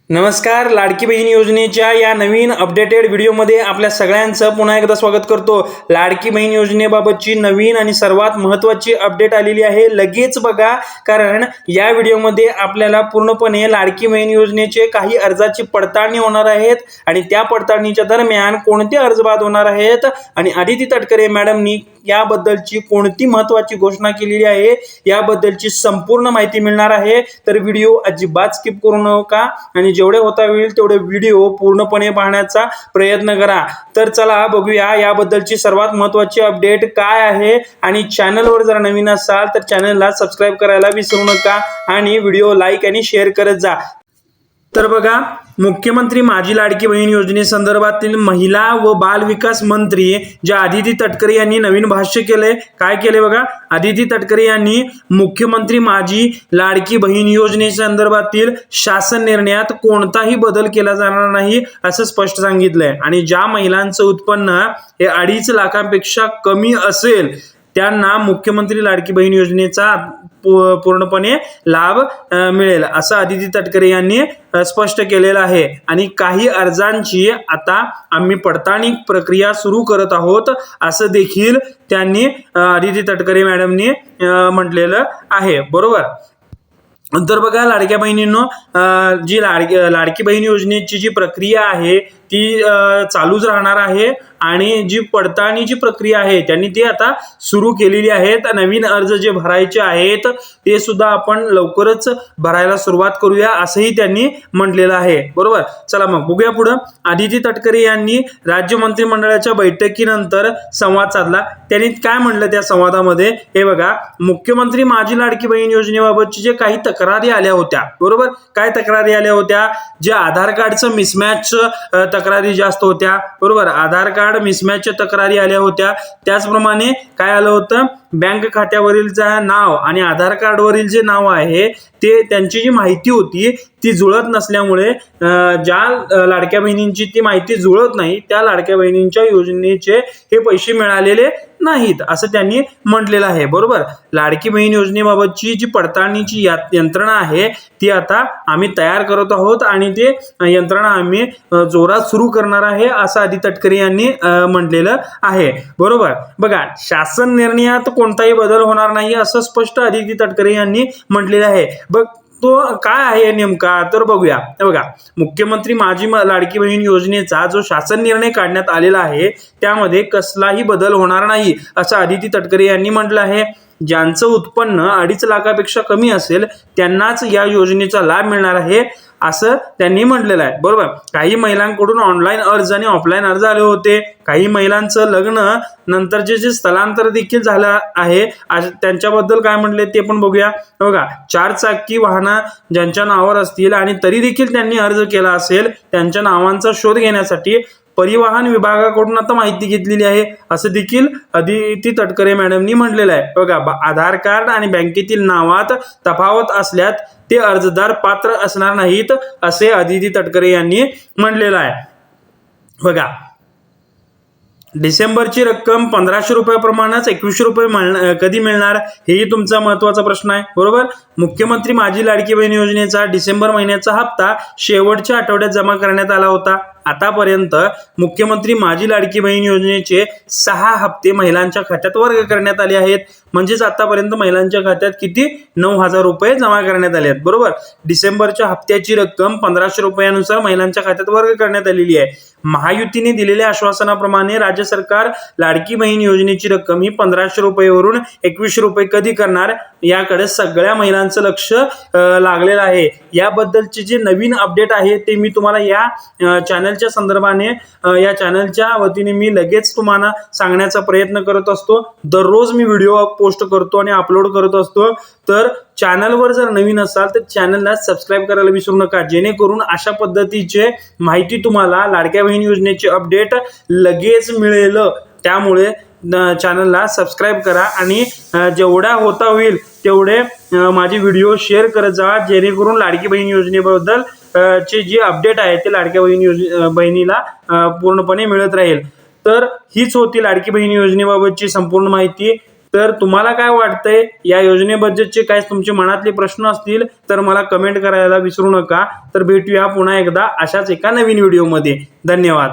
नमस्कार. लाडकी बहीण योजनेच्या या नवीन अपडेटेड व्हिडिओमध्ये आपल्या सगळ्यांचं पुन्हा एकदा स्वागत करतो. लाडकी बहीण योजनेबाबतची नवीन आणि सर्वात महत्त्वाची अपडेट आलेली आहे. लगेच बघा, कारण या व्हिडिओमध्ये आपल्याला पूर्णपणे लाडकी बहीण योजनेचे काही अर्जाची पडताळणी होणार आहेत आणि त्या पडताळणीच्या दरम्यान कोणते अर्ज बाद होणार आहेत आणि अदिती तटकरे मॅडमनी याबद्दलची कोणती महत्त्वाची घोषणा केलेली आहे याबद्दलची संपूर्ण माहिती मिळणार आहे. तर व्हिडिओ अजिबात स्किप करू नका आणि जेवढे होता होईल तेवढे व्हिडिओ पूर्णपणे पाहण्याचा प्रयत्न करा. तर चला बघूया याबद्दलची सर्वात महत्त्वाची अपडेट काय आहे. आणि चॅनलवर जर नवीन असाल तर चॅनलला सबस्क्राईब करायला विसरू नका आणि व्हिडिओ लाईक आणि शेअर करत जा. तर बघा, मुख्यमंत्री माझी लाडकी बहीण योजनेसंदर्भातील महिला व बाल विकास मंत्री ज्या अदिती तटकरे यांनी नवीन भाष्य केले. काय केले बघा, अदिती तटकरे यांनी मुख्यमंत्री माझी लाडकी बहीण योजनेसंदर्भातील शासन निर्णयात कोणताही बदल केला जाणार नाही असं स्पष्ट सांगितलंय. आणि ज्या महिलांचं उत्पन्न हे 2.5 लाखांपेक्षा कमी असेल त्यांना मुख्यमंत्री लाडकी बहीण योजनेचा पूर्णपणे लाभ मिळेल असं अदिती तटकरे यांनी स्पष्ट केलेलं आहे. आणि काही अर्जांची आता आम्ही पडताळणी प्रक्रिया सुरू करत आहोत असं देखील त्यांनी अदिती तटकरे मॅडमनी म्हटलेलं आहे. बरोबर. तर बघा, लाडक्या बहिणींनो, जी लाडकी बहीण योजनेची जी प्रक्रिया आहे ती चालूच राहणार आहे आणि जी पडताळणीची प्रक्रिया आहे त्यांनी ती आता सुरू केलेली आहे. नवीन अर्ज जे भरायचे आहेत ते सुद्धा आपण लवकरच भरायला सुरुवात करूया असंही त्यांनी म्हटलेलं आहे. बरोबर. चला मग बघूया पुढं. अदिती तटकरे यांनी राज्य मंत्रिमंडळाच्या बैठकीनंतर संवाद साधला. त्यांनी काय म्हणलं त्या संवादामध्ये, हे बघा, मुख्यमंत्री माझी लाडकी बहीण योजनेबाबतची जे काही तक्रारी आल्या होत्या. बरोबर. काय तक्रारी आल्या होत्या? जे आधार कार्डचं मिसमॅच तक्रारी जास्त होत्या. बरोबर. आधार कार्ड मिसमॅचच्या तक्रारी आल्या होत्या. त्याचप्रमाणे काय आलं होतं, बँक खात्यावरील नाव आणि आधार कार्डवरील जे नाव आहे ते त्यांची जी माहिती होती ती जुळत नसल्यामुळे ज्या लाडक्या बहिणींची ती माहिती जुळत नाही त्या लाडक्या बहिणींच्या योजनेचे हे पैसे मिळालेले नाहीत असं त्यांनी म्हटलेलं आहे. बरोबर. लाडकी बहीण योजनेबाबतची जी पडताळणीची यंत्रणा आहे ती आता आम्ही तयार करत आहोत आणि ते यंत्रणा आम्ही जोरात सुरू करणार आहे असं अदिती तटकरे यांनी म्हटलेलं आहे. बरोबर. बघा, शासन निर्णयात कोणताही बदल होणार नाही असं स्पष्ट अदिती तटकरे यांनी म्हटलेलं आहे. बघ, तो काय आहे नेमका तर बघूया. बघा, मुख्यमंत्री माझी लाडकी बहीण योजनेचा जो शासन निर्णय काढण्यात आलेला आहे त्यामध्ये कसलाही बदल होणार नाही असं अदिती तटकरे यांनी म्हटलं आहे. ज्यांचं उत्पन्न 2.5 लाखापेक्षा कमी असेल त्यांनाच या योजनेचा लाभ मिळणार आहे असं त्यांनी म्हटलेलं आहे. बरोबर. काही महिलांकडून ऑनलाईन अर्ज आणि ऑफलाईन अर्ज आले होते. काही महिलांचं लग्न नंतरचे जे स्थलांतर देखील झालं आहे त्यांच्याबद्दल काय म्हटले ते पण बघूया. बघा, 4 चाकी वाहनं ज्यांच्या नावावर असतील आणि तरी देखील त्यांनी अर्ज केला असेल त्यांच्या नावांचा शोध घेण्यासाठी परिवहन विभागाकडून आता माहिती घेतलेली आहे असं देखील अदिती तटकरे मॅडमनी म्हटलेलं आहे. बघा, आधार कार्ड आणि बँकेतील नावात तफावत असल्यास ते अर्जदार पात्र असणार नाहीत असे अदिती तटकरे यांनी म्हटलेलं आहे. बघा, डिसेंबरची रक्कम 1500 रुपयाप्रमाणेच 2100 रुपये कधी मिळणार हेही तुमचा महत्त्वाचा प्रश्न आहे. बरोबर. मुख्यमंत्री माझी लाडकी बहीण योजनेचा डिसेंबर महिन्याचा हप्ता शेवटच्या आठवड्यात जमा करण्यात आला होता. आतापर्यंत मुख्यमंत्री माझी लाडकी बहीण योजनेचे 6 हप्ते महिलांच्या खात्यात वर्ग करण्यात आले आहेत. म्हणजेच आतापर्यंत महिलांच्या खात्यात किती 9,000 रुपये जमा करण्यात आले आहेत. बरोबर. डिसेंबरच्या हप्त्याची रक्कम 1500 रुपयानुसार महिलांच्या खात्यात वर्ग करण्यात आलेली आहे. महायुतीने दिलेल्या आश्वासनाप्रमाणे राज्य सरकार लाडकी बहीण योजनेची रक्कम ही 1500 रुपयेवरून 2100 रुपये कधी करणार याकडे सगळ्या महिलांचं लक्ष लागलेलं आहे. याबद्दलचे जे नवीन अपडेट आहे ते मी तुम्हाला या चॅनलच्या संदर्भाने या चॅनलच्या वतीने मी लगेच तुम्हाला सांगण्याचा प्रयत्न करत असतो. दररोज मी व्हिडिओ पोस्ट करतो आणि अपलोड करत असतो. तर चॅनलवर जर नवीन असाल तर चॅनलला सबस्क्राईब करायला विसरू नका, जेणेकरून अशा पद्धतीचे माहिती तुम्हाला लाडक्या बहीण योजनेचे अपडेट लगेच मिळेल. त्यामुळे चॅनलला सबस्क्राईब करा आणि जेवढा होता होईल तेवढे माझे व्हिडिओ शेअर करत जा, जेणेकरून लाडकी बहीण योजनेबद्दल चे जे अपडेट आहे ते लाडक्या बहिणीला पूर्णपणे मिळत राहील. तर हीच होती लाडकी बहीण योजनेबाबतची संपूर्ण माहिती. तर तुम्हाला काय वाटतंय या योजनेबद्दलचे काय तुमचे मनातले प्रश्न असतील तर मला कमेंट करायला विसरू नका. तर भेटूया पुन्हा एकदा अशाच एका नवीन व्हिडिओमध्ये. धन्यवाद.